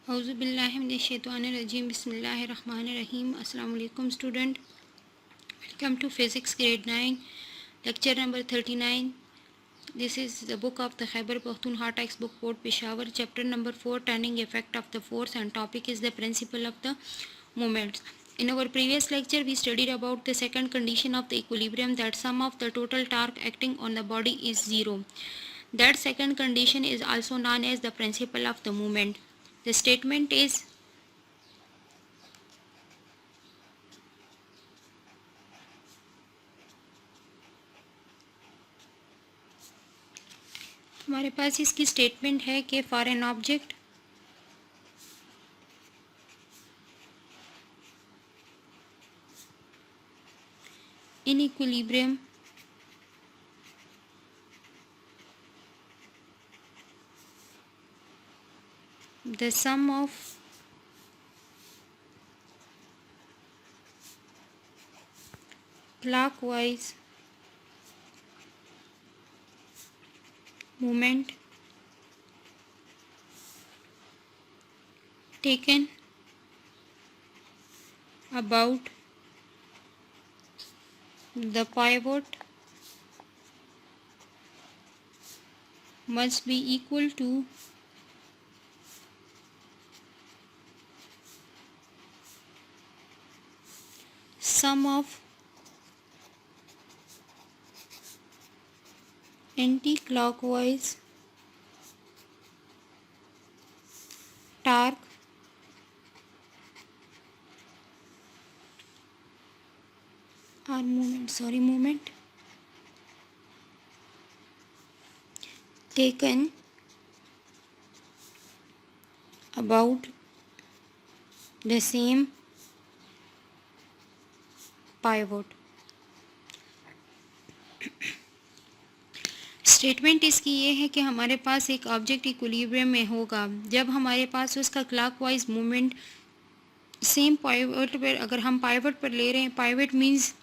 औज़ुबिल्लाहिमिनश्शैतानिर्रजीम बिस्मिल्लाहिर्रहमानिर्रहीम। अस्सलाम वालेकुम student, welcome to physics grade 9 lecture number 39। This is the book of the Khyber Pakhtunkhwa textbook board Peshawar, chapter number 4 turning effect of the force and topic is the principle of the moments. In our previous lecture we studied about the second condition of the equilibrium, that sum of the total torque acting on the body is zero. That second condition is also known as the principle of the moment. The statement is हमारे पास इसकी statement है कि for an object in equilibrium the sum of clockwise movement taken about the pivot must be equal to sum of anti-clockwise torque or movement taken about the same pivot. Statement इसकी ये है कि हमारे पास एक object equilibrium में होगा जब हमारे पास उसका क्लॉकवाइज मूवमेंट सेम पाइवट पर, अगर हम पाइवट पर ले रहे हैं, pivot means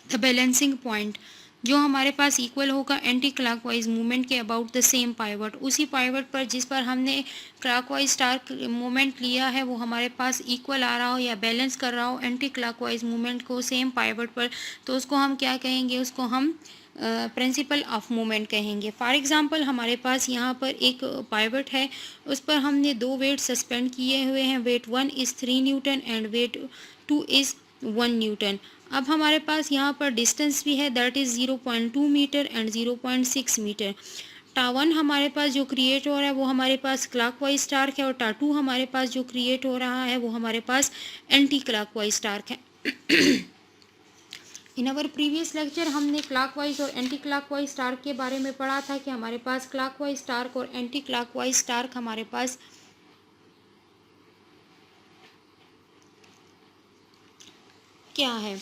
the balancing point, जो हमारे पास इक्वल होगा एंटी क्लॉकवाइज मूवमेंट के अबाउट द सेम पाइवट। उसी पाइवट पर जिस पर हमने क्लॉकवाइज टार्क मूवमेंट लिया है वो हमारे पास इक्वल आ रहा हो या बैलेंस कर रहा हो एंटी क्लॉकवाइज मूवमेंट को सेम पाइवट पर, तो उसको हम क्या कहेंगे? उसको हम प्रिंसिपल ऑफ मूवमेंट कहेंगे। फॉर एग्जांपल हमारे पास यहाँ पर एक पाइवट है, उस पर हमने दो वेट सस्पेंड किए हुए हैं। Weight 1 is 3 newton and weight 2 is 1 newton. अब हमारे पास यहाँ पर डिस्टेंस भी है, that is 0.2 metre and 0.6 metre. टा1 हमारे पास जो क्रिएट हो रहा है वो हमारे पास क्लॉकवाइज टार्क है, और टा2 हमारे पास जो क्रिएट हो रहा है वो हमारे पास एंटी क्लॉकवाइज टार्क है। इन अवर प्रीवियस लेक्चर हमने क्लॉकवाइज और एंटी क्लॉकवाइज टार्क के बारे में पढ़ा था कि हमारे पास क्लॉकवाइज टार्क और एंटी क्लॉकवाइज टार्क हमारे पास क्या है।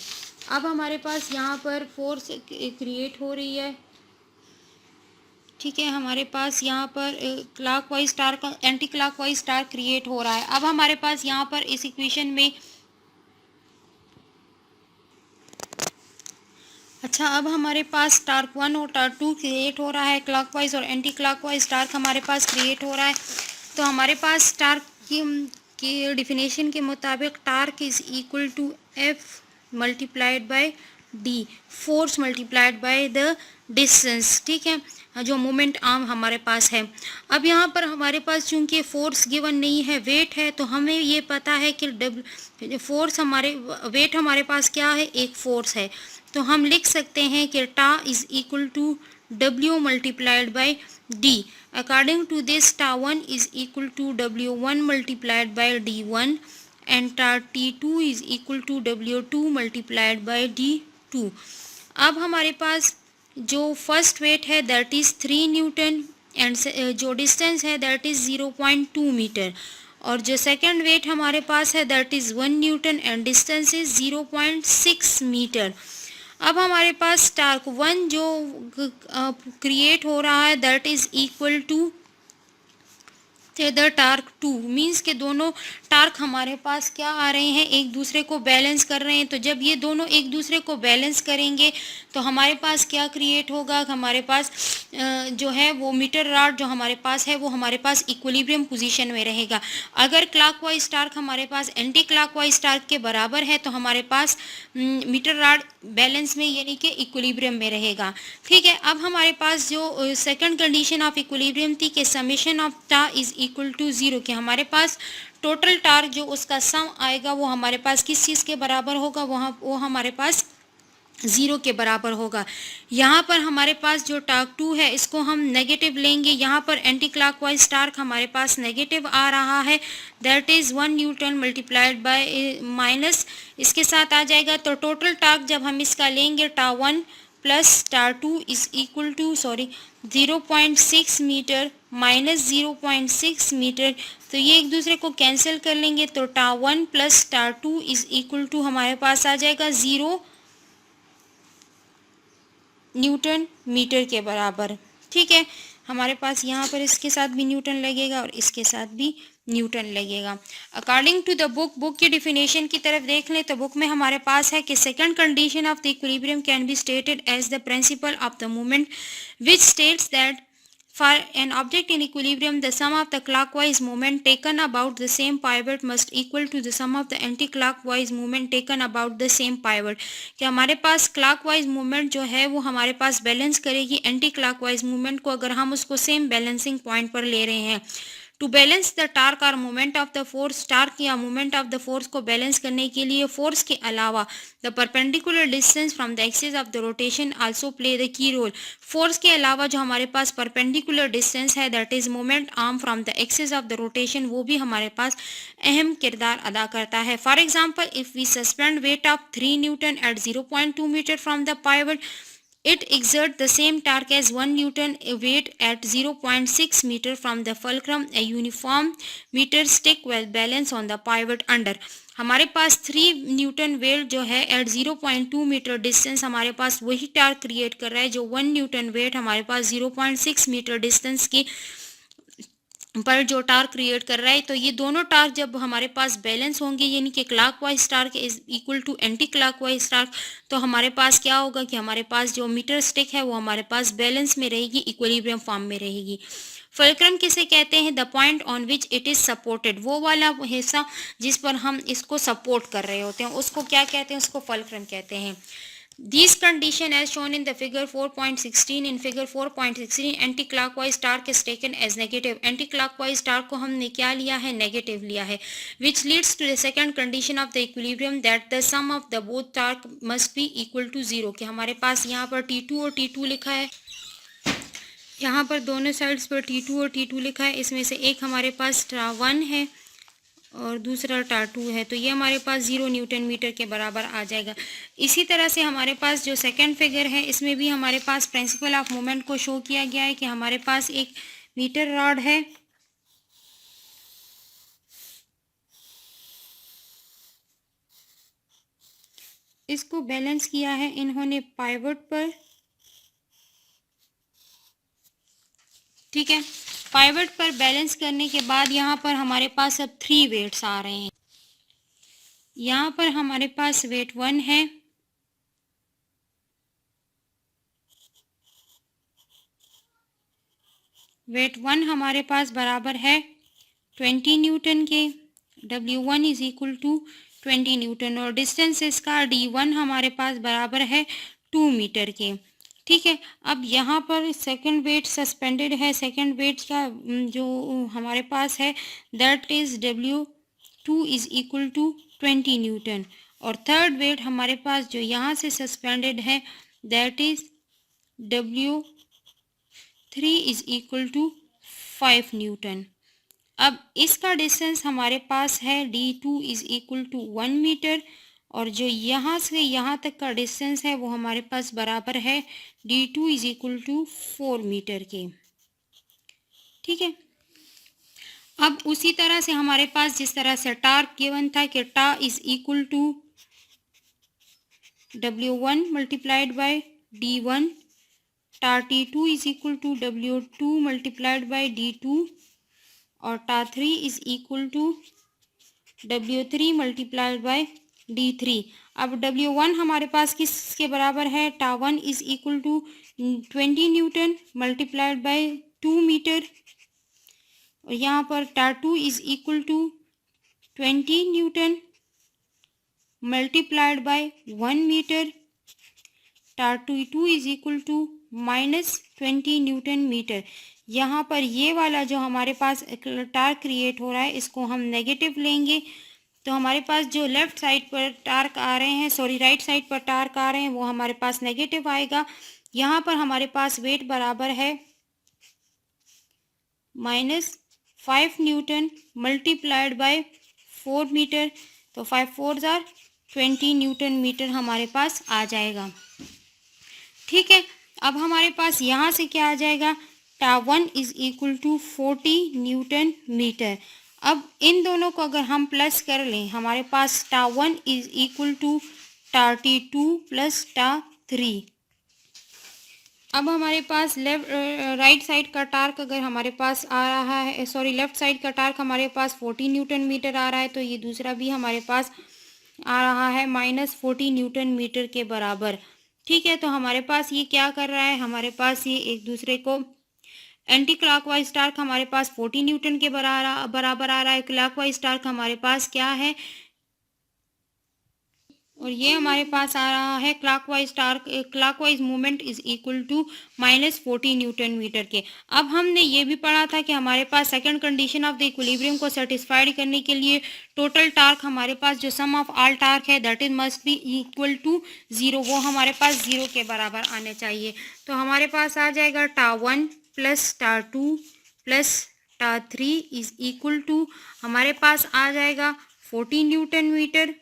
अब हमारे पास यहाँ पर फोर्स क्रिएट हो रही है, ठीक है। हमारे पास यहाँ पर clockwise torque anti clockwise torque create हो रहा है। अब हमारे पास यहाँ पर इस इक्वेशन में अब हमारे पास टार्क 1 और टार्क 2 क्रिएट हो रहा है, क्लॉकवाइज और एंटी क्लॉकवाइज टार्क हमारे पास क्रिएट हो रहा है। तो हमारे पास टार्क की डिफिनेशन के मुताबिक torque is equal to F multiplied by D, force multiplied by the distance, ठीक है, जो मोमेंट आर्म हमारे पास है। अब यहाँ पर हमारे पास चूंकि फोर्स गिवन नहीं है, वेट है, तो हमें ये पता है कि फोर्स हमारे वेट हमारे पास क्या है, एक फोर्स है। तो हम लिख सकते हैं कि tau is equal to W multiplied by D. According to this टा1 is equal to W1 multiplied by D1 and tau T2 is equal to W2 multiplied by D2। अब हमारे पास जो फर्स्ट वेट है दैट इज़ 3 न्यूटन एंड जो distance है that is 0.2 metre, और जो सेकंड वेट हमारे पास है that is 1 newton and distance is 0.6 metre. अब हमारे पास टार्क 1 जो क्रिएट हो रहा है that is equal to the torque 2, means के दोनों टार्क हमारे पास क्या आ रहे हैं, एक दूसरे को बैलेंस कर रहे हैं। तो जब ये दोनों एक दूसरे को बैलेंस करेंगे तो हमारे पास क्या क्रिएट होगा, हमारे पास जो है वो मीटर रॉड जो हमारे पास है वो हमारे पास इक्विलिब्रियम पोजीशन में रहेगा। अगर क्लॉकवाइज टार्क हमारे पास एंटी क्लॉकवाइज टार्क के बराबर है तो हमारे पास मीटर रॉड बैलेंस में यानी कि इक्विलिब्रियम में रहेगा। ठीक है, अब हमारे पास जो सेकंड कंडीशन ऑफ इक्विलिब्रियम थी कि समेशन ऑफ टा इज इक्वल टू ज़ीरो, कि हमारे पास टोटल टार्क जो उसका सम आएगा वो हमारे पास किस चीज़ के बराबर होगा, वो हमारे पास ज़ीरो के बराबर होगा। यहाँ पर हमारे पास जो टार्क 2 है इसको हम नेगेटिव लेंगे। यहाँ पर एंटी क्लॉकवाइज टार्क हमारे पास नेगेटिव आ रहा है, that is 1 Newton multiplied bye minus इसके साथ आ जाएगा। तो टोटल टार्क जब हम इसका लेंगे टा1 प्लस टा2 is equal to 0.6 metre minus 0.6 metre. तो ये एक दूसरे को कैंसिल कर लेंगे तो टा1 प्लस टा2 इज इक्वल टू हमारे पास आ जाएगा 0 न्यूटन मीटर के बराबर। ठीक है, हमारे पास यहाँ पर इसके साथ भी न्यूटन लगेगा और इसके साथ भी न्यूटन लगेगा। अकॉर्डिंग टू द बुक की डिफिनेशन की तरफ देख लें तो बुक में हमारे पास है कि second condition of the equilibrium can be stated as the principle of the moment which states that for an object in equilibrium, the sum of the clockwise moment taken about the same pivot must equal to the sum of the anti-clockwise moment taken about the same pivot। कि हमारे पास clockwise movement जो है वो हमारे पास balance करेगी anti-clockwise movement को, अगर हम उसको सेम बैलेंसिंग पॉइंट पर ले रहे हैं। टू बैलेंस द टार्क और moment of the force, torque या मोमेंट ऑफ द फोर्स को बैलेंस करने के लिए फोर्स के अलावा the perpendicular distance from the axis of the rotation also play the key role. Force के अलावा जो हमारे पास परपेंडिकुलर डिस्टेंस है that is moment arm from the axis of the rotation, वो भी हमारे पास अहम किरदार अदा करता है। For example if we suspend weight of 3 newton at 0.2 metre from the pivot, it exerts the same torque as 1 Newton weight at 0.6 meter from the fulcrum. A uniform meter stick will balance on the pivot under। हमारे पास 3 Newton wait जो है eight 0.2 metre distance हमारे पास वही torque create कर रहा है जो 1 Newton wait हमारे पास 0.6 मीटर डिस्टेंस की पर जो टार्क क्रिएट कर रहा है। तो ये दोनों टार्क जब हमारे पास बैलेंस होंगे यानी कि clockwise torque is equal to anti clockwise torque, तो हमारे पास क्या होगा कि हमारे पास जो मीटर स्टिक है वो हमारे पास बैलेंस में रहेगी, इक्विलिब्रियम फॉर्म में रहेगी। फुलक्रम किसे कहते हैं, the point on which it is supported, वो वाला हिस्सा जिस पर हम इसको सपोर्ट कर रहे होते हैं उसको क्या कहते हैं, उसको फुलक्रम कहते हैं। These condition as shown in the figure 4.16, in figure 4.16 anti-clockwise torque is taken as negative। anti-clockwise torque को हमने क्या लिया है, नेगेटिव लिया है, which leads to the second condition of the equilibrium that the sum of the both torque must be equal to 0। कि हमारे पास यहाँ पर T2 और T2 लिखा है, यहाँ पर दोनों साइड्स पर T2 और T2 लिखा है, इसमें से एक हमारे पास टा1 है और दूसरा टा2 है, तो ये हमारे पास 0 न्यूटन मीटर के बराबर आ जाएगा। इसी तरह से हमारे पास जो सेकंड फिगर है इसमें भी हमारे पास प्रिंसिपल ऑफ मोमेंट को शो किया गया है कि हमारे पास एक मीटर रॉड है, इसको बैलेंस किया है इन्होंने पाइवट पर। ठीक है, पाइवट पर बैलेंस करने के बाद यहाँ पर हमारे पास अब 3 वेट्स आ रहे हैं। यहाँ पर हमारे पास वेट 1 है, वेट 1 हमारे पास बराबर है 20 न्यूटन के, W1 is equal to 20 newton, और डिस्टेंस इसका D1 हमारे पास बराबर है 2 मीटर के। ठीक है, अब यहाँ पर सेकंड वेट सस्पेंडेड है, सेकंड वेट का जो हमारे पास है that is W2 is equal to 20 newton, और थर्ड वेट हमारे पास जो यहाँ से सस्पेंडेड है that is W3 is equal to 5 newton. अब इसका डिस्टेंस हमारे पास है D2 is equal to 1 metre, और जो यहाँ से यहाँ तक का डिस्टेंस है वो हमारे पास बराबर है D2 is equal to 4 metre के। ठीक है, अब उसी तरह से हमारे पास जिस तरह से टार्क गिवन था कि tau is equal to W1 multiplied by D1, tau T2 is equal to W2 multiplied by D2, और टा3 is equal to W3 multiplied by D3। अब W1 हमारे पास किसके बराबर है, टा1 is equal to 20 newton multiplied by 2 metre, और यहाँ पर टा2 is equal to 20 newton multiplied by 1 metre, टा2 is equal to -20 newton metre. यहाँ पर ये वाला जो हमारे पास टार्क क्रिएट हो रहा है इसको हम नेगेटिव लेंगे, तो हमारे पास जो लेफ्ट साइड पर टार्क आ रहे हैं, सॉरी राइट साइड पर टार्क आ रहे हैं, वो हमारे पास नेगेटिव आएगा। यहाँ पर हमारे पास वेट बराबर है -5 न्यूटन मल्टीप्लाइड बाय 4 मीटर, तो 5 4 जार 20 न्यूटन मीटर हमारे पास आ जाएगा। ठीक है, अब हमारे पास यहाँ से क्या आ जाएगा, टा1 is equal to 40 newton metre. अब इन दोनों को अगर हम प्लस कर लें, हमारे पास टा1 इज इक्वल टू टा2 प्लस टा3। अब हमारे पास राइट साइड का टार्क अगर हमारे पास आ रहा है, सॉरी लेफ्ट साइड का टार्क हमारे पास 40 न्यूटन मीटर आ रहा है, तो ये दूसरा भी हमारे पास आ रहा है -40 न्यूटन मीटर के बराबर। ठीक है, तो हमारे पास ये क्या कर रहा है, हमारे पास ये एक दूसरे को एंटी क्लॉकवाइज टार्क हमारे पास 40 न्यूटन के बराबर आ रहा है, क्लॉकवाइज टार्क हमारे पास क्या है, और ये हमारे पास आ रहा है clockwise torque, clockwise movement is equal to -40 newton metre के। अब हमने ये भी पढ़ा था कि हमारे पास second condition of the equilibrium को सेटिस्फाइड करने के लिए टोटल टार्क हमारे पास जो सम ऑफ ऑल टार्क है that is must be equal to 0, वो हमारे पास 0 के बराबर आने चाहिए। तो हमारे पास आ जाएगा टा1 प्लस टा2 प्लस टा3 इज इक्वल टू, हमारे पास आ जाएगा 40 newton metre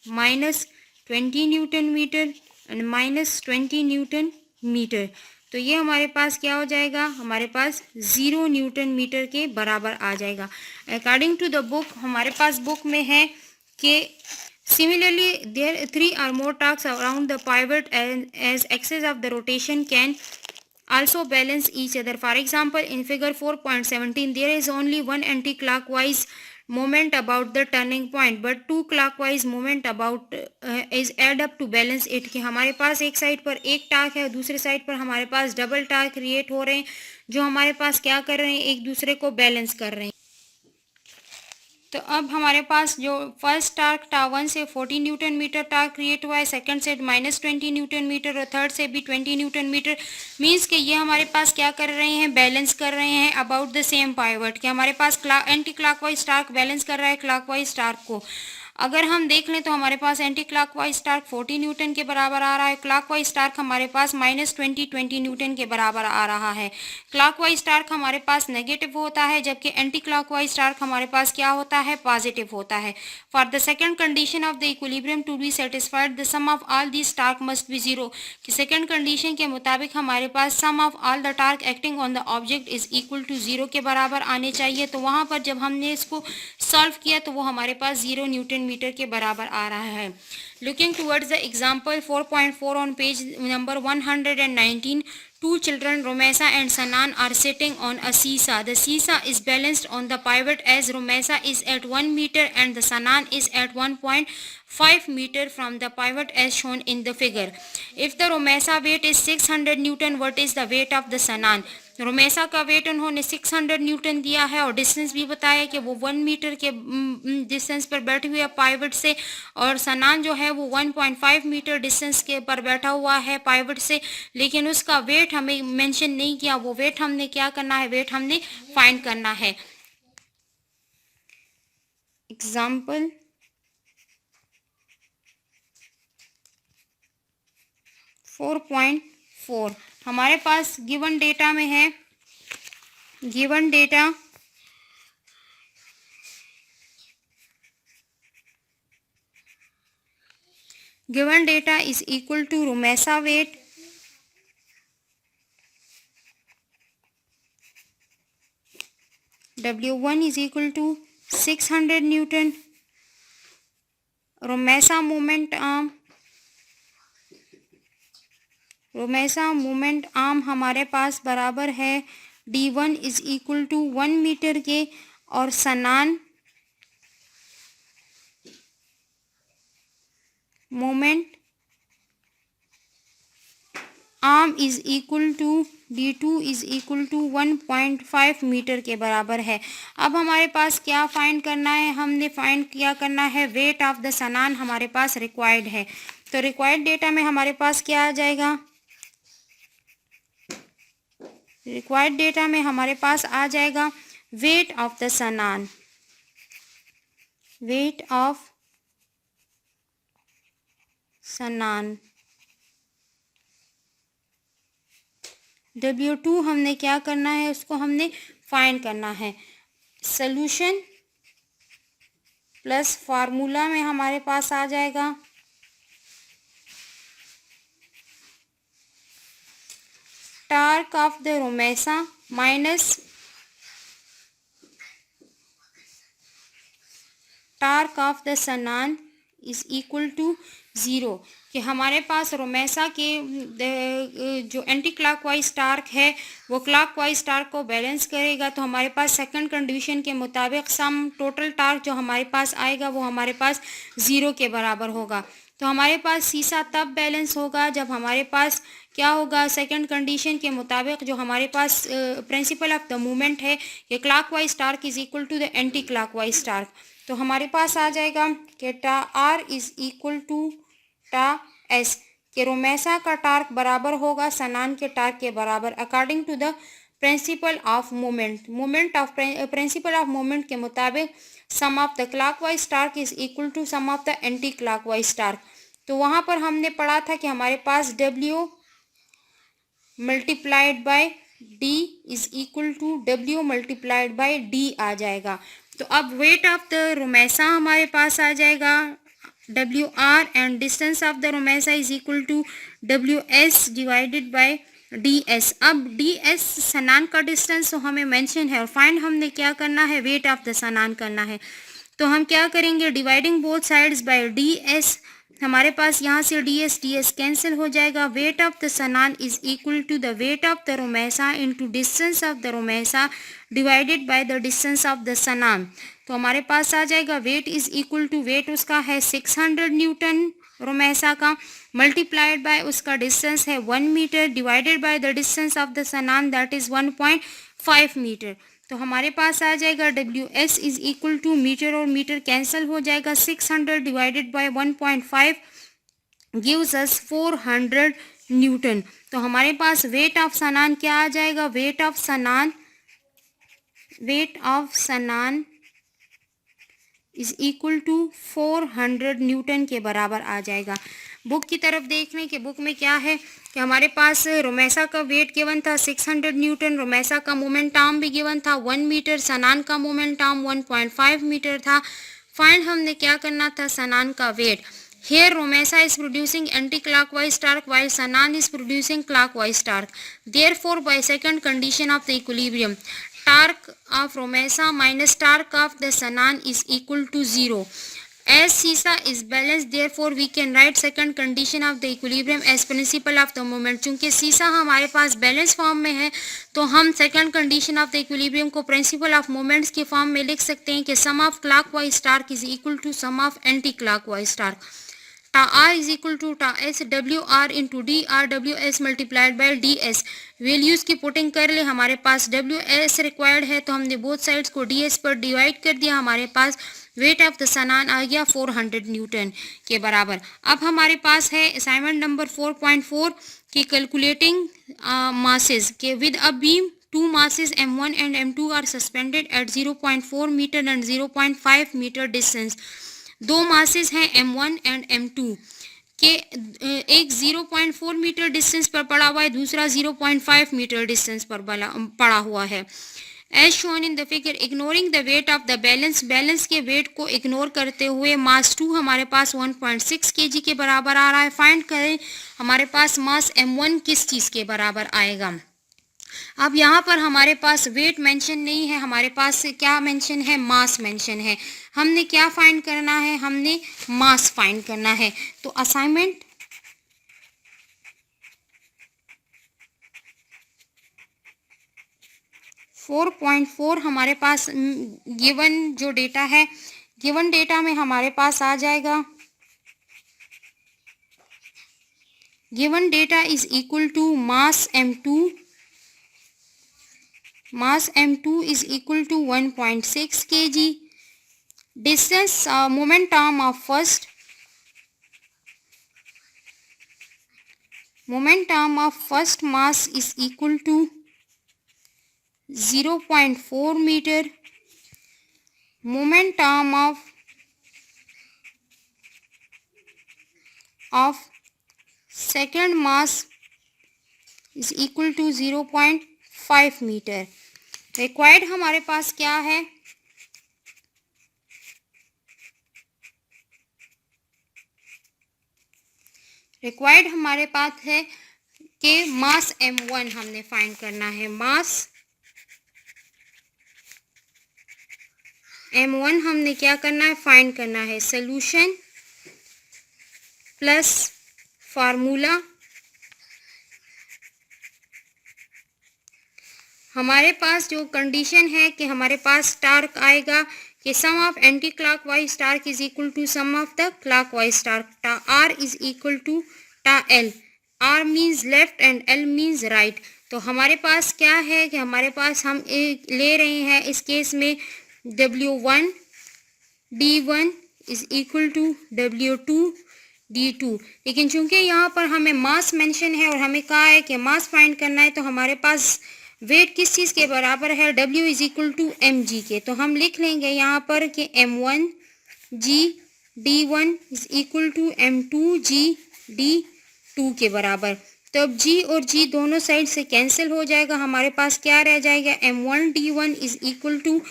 -20 newton metre and -20 newton metre. तो ये हमारे पास क्या हो जाएगा, हमारे पास 0 न्यूटन मीटर के बराबर आ जाएगा। अकॉर्डिंग टू द बुक, हमारे पास बुक में है कि similarly there 3 or more torques around the pivot as axis of the rotation can also balance each other. For example, in figure 4.17 there is only one anti-clockwise moment about the turning point but 2 clockwise moment about is add up to balance it, कि हमारे पास एक side पर एक torque है, दूसरे side पर हमारे पास double torque create हो रहे हैं, जो हमारे पास क्या कर रहे हैं, एक दूसरे को बैलेंस कर रहे हैं। तो अब हमारे पास जो फर्स्ट टार्क टा1 से 40 न्यूटन मीटर टार्क क्रिएट हुआ है, सेकंड से -20 न्यूटन मीटर और थर्ड से भी 20 न्यूटन मीटर, मींस कि ये हमारे पास क्या कर रहे हैं, बैलेंस कर रहे हैं अबाउट द सेम पाइवट, कि हमारे पास एंटी क्लॉकवाइज टार्क बैलेंस कर रहा है क्लॉकवाइज टार्क को। अगर हम देख लें तो हमारे पास एंटी क्लॉकवाइज टार्क 40 न्यूटन के बराबर आ रहा है, क्लॉकवाइज टार्क हमारे पास -20 न्यूटन के बराबर आ रहा है। क्लॉकवाइज टार्क हमारे पास नेगेटिव होता है, जबकि एंटी क्लॉकवाइज टार्क हमारे पास क्या होता है, पॉजिटिव होता है। For the second condition of the equilibrium to be satisfied the sum of all this torque must be 0, कि सेकंड कंडीशन के मुताबिक हमारे पास sum of all the torque acting on the object is equal to 0 के बराबर आने चाहिए। तो वहाँ पर जब हमने इसको सॉल्व किया तो वो हमारे पास 0 न्यूटन मीटर के बराबर आ रहा है। Looking towards the example 4.4 on page number 119, two children Romesa and Sanan are sitting on a seesaw. The seesaw is balanced on the pivot as Romesa is at 1 meter and the Sanan is at 1.5 meter from the pivot as shown in the figure. If the Romesa weight is 600 Newton, what is the weight of the Sanan? Romesa का wait उन्होंने 600 Newton दिया है और distance भी बताया कि वो 1 metre के डिस्टेंस पर बैठे हुए पाइवट से, और सनान जो है वो 1.5 मीटर डिस्टेंस के पर बैठा हुआ है पाइवट से, लेकिन उसका वेट हमें मेंशन नहीं किया। वो वेट हमने क्या करना है, वेट हमने फाइंड करना है। एग्जाम्पल 4.4 हमारे पास गिवन डेटा में है, given data is equal to Romesa weight W1 is equal to 600 newton, Romesa moment arm हमारे पास बराबर है D1 is equal to 1 metre के, और Sanan moment arm is equal to d2 is equal to 1.5 metre के बराबर है। अब हमारे पास क्या फाइंड करना है, हमने फाइंड क्या करना है, वेट ऑफ द सनान हमारे पास रिक्वायर्ड है। तो रिक्वायर्ड डेटा में हमारे पास क्या आ जाएगा, रिक्वायर्ड डेटा में हमारे पास आ जाएगा वेट ऑफ द सनान, वेट ऑफ सनान W2 हमने क्या करना है, उसको हमने फाइंड करना है। सॉल्यूशन प्लस फार्मूला में हमारे पास आ जाएगा torque of the Romesa minus torque of the Sanan is equal to 0, कि हमारे पास रोमेसा के जो एंटी क्लॉकवाइज टार्क है वो क्लॉकवाइज टार्क को बैलेंस करेगा। तो हमारे पास सेकंड कंडीशन के मुताबिक सम टोटल टार्क जो हमारे पास आएगा वो हमारे पास 0 के बराबर होगा। तो हमारे पास सीसा तब बैलेंस होगा जब हमारे पास क्या होगा, सेकंड कंडीशन के मुताबिक जो हमारे पास प्रिंसिपल ऑफ द मूवमेंट है कि clockwise torque is equal to the anti clockwise torque. तो हमारे पास आ जाएगा कि टा आर इज इक्वल टू टा एस, के रोमेसा का टार्क बराबर होगा सनान के टार्क के बराबर according to the principle of moment. Moment of principle of moment के मुताबिक sum of the clockwise torque is equal to sum of the anti clockwise torque. तो वहाँ पर हमने पढ़ा था कि हमारे पास W multiplied by D is equal to W multiplied by D आ जाएगा। तो अब वेट ऑफ द रोमेसा हमारे पास आ जाएगा WR and distance of the Romesa is equal to WS divided by DS। अब DS सनान का डिस्टेंस तो हमें मेंशन है और फाइंड हमने क्या करना है, वेट ऑफ द सनान करना है। तो हम क्या करेंगे, dividing both sides by DS, हमारे पास यहाँ से DS कैंसिल हो जाएगा। Weight of the Sanan is equal to the weight of the Romesa into distance of the Romesa divided by the distance of the Sanan. तो हमारे पास आ जाएगा weight is equal to, weight उसका है 600 न्यूटन रोमेसा का, मल्टीप्लाइड बाय उसका डिस्टेंस है 1 metre divided by the distance of the Sanan that is 1.5 metre. तो हमारे पास आ जाएगा WS is equal to, metre और मीटर कैंसिल हो जाएगा, 600 divided by 1.5 gives us 400 newton. तो हमारे पास वेट ऑफ सनान क्या आ जाएगा, weight of Sanan is equal to 400 newton के बराबर आ जाएगा। बुक की तरफ देख लें कि बुक में क्या है कि हमारे पास रोमेसा का वेट गिवन था 600 न्यूटन, रोमेसा का मोमेंट आर्म भी गिवन था 1 मीटर, सनान का मोमेंट आर्म 1.5 मीटर था। फाइंड हमने क्या करना था, सनान का wait. Here Romesa is producing anti-clockwise torque while Sanan is producing clockwise torque. Therefore, by second condition of the equilibrium, torque of Romesa minus torque of the Sanan is equal to 0. As Sisa is balanced, therefore we can write second condition of the equilibrium as principle of the moment. चूँकि सीसा हमारे पास balance form में है तो हम second condition of the equilibrium को principle of moments के form में लिख सकते हैं कि sum of clockwise torque is equal to sum of anti clockwise torque. Tau R is equal to tau S WR into DR WS multiplied by DS। Values की putting कर ले, हमारे पास WS रिक्वायर्ड है तो हमने बोथ साइड्स को DS पर डिवाइड कर दिया, हमारे पास वेट ऑफ द सनान आ गया 400 न्यूटन के बराबर। अब हमारे पास है असाइनमेंट नंबर 4.4 की कैलकुलेटिंग मासेस के with a beam two masses M1 and M2 are suspended at 0.4 meter and 0.5 meter distance। दो मासेस हैं M1 एंड M2 के, एक 0.4 मीटर डिस्टेंस पर पड़ा हुआ है, दूसरा 0.5 मीटर डिस्टेंस पर पड़ा हुआ है। As shown in the figure, ignoring the weight of the balance के वेट को इग्नोर करते हुए मास 2 हमारे पास 1.6 kg के बराबर आ रहा है। फाइंड करें हमारे पास मास M1 किस चीज़ के बराबर आएगा। अब यहाँ पर हमारे पास वेट मेंशन नहीं है, हमारे पास क्या मेंशन है, मास मेंशन है। हमने क्या फाइंड करना है, हमने मास फाइंड करना है। तो असाइनमेंट 4.4 हमारे पास गिवन जो डेटा है, गिवन डेटा में हमारे पास आ जाएगा given data is equal to mass m2 is equal to 1.6 kg. Distance moment arm of first mass is equal to 0.4 meter. Moment arm of second mass is equal to 0.5 meter. Required हमारे पास क्या है? Required हमारे पास है कि मास m1 हमने find करना है। मास m1 हमने क्या करना है? फाइंड करना है। Solution plus formula. हमारे पास जो कंडीशन है कि हमारे पास टार्क आएगा कि sum of anti clockwise torque is equal to sum of the clockwise torque. Tau R is equal to tau L. R means left and L means right. तो हमारे पास क्या है कि हमारे पास हम ले रहे हैं इस केस में W1 D1 is equal to W2 D2। लेकिन चूंकि यहाँ पर हमें मास मेंशन है और हमें कहा है कि मास फाइंड करना है, तो हमारे पास वेट किस चीज़ के बराबर है? W is equal to mg के। तो हम लिख लेंगे यहाँ पर कि m1 g d1 is equal to m2 g d2 के बराबर। तो अब g और g दोनों साइड से कैंसिल हो जाएगा। हमारे पास क्या रह जाएगा? m1 d1 is equal to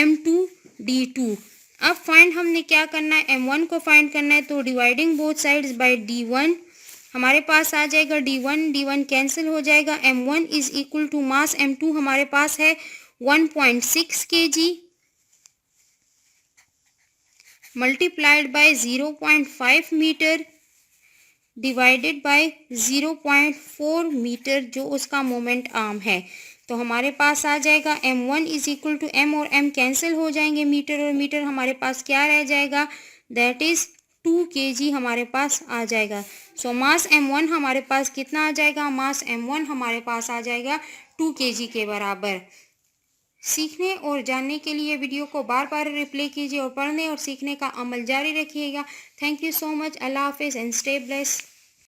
m2 d2। अब फाइंड हमने क्या करना है? m1 को फाइंड करना है, तो dividing both sides bye d1 हमारे पास आ जाएगा d1 कैंसिल हो जाएगा। m1 is equal to mass m2 हमारे पास है 1.6 kg multiplied by 0.5 metre divided by 0.4 metre जो उसका मोमेंट आर्म है। तो हमारे पास आ जाएगा m1 is equal to m और m कैंसिल हो जाएंगे, मीटर और मीटर हमारे पास क्या रह जाएगा? दैट इज 2 kg हमारे पास आ जाएगा। सो मास m1 हमारे पास कितना आ जाएगा? मास m1 हमारे पास आ जाएगा 2 kg के बराबर। सीखने और जानने के लिए वीडियो को बार बार रिप्ले कीजिए और पढ़ने और सीखने का अमल जारी रखिएगा। Thank you so much. अल्लाह हाफिज़ एंड स्टे ब्लेस्ड।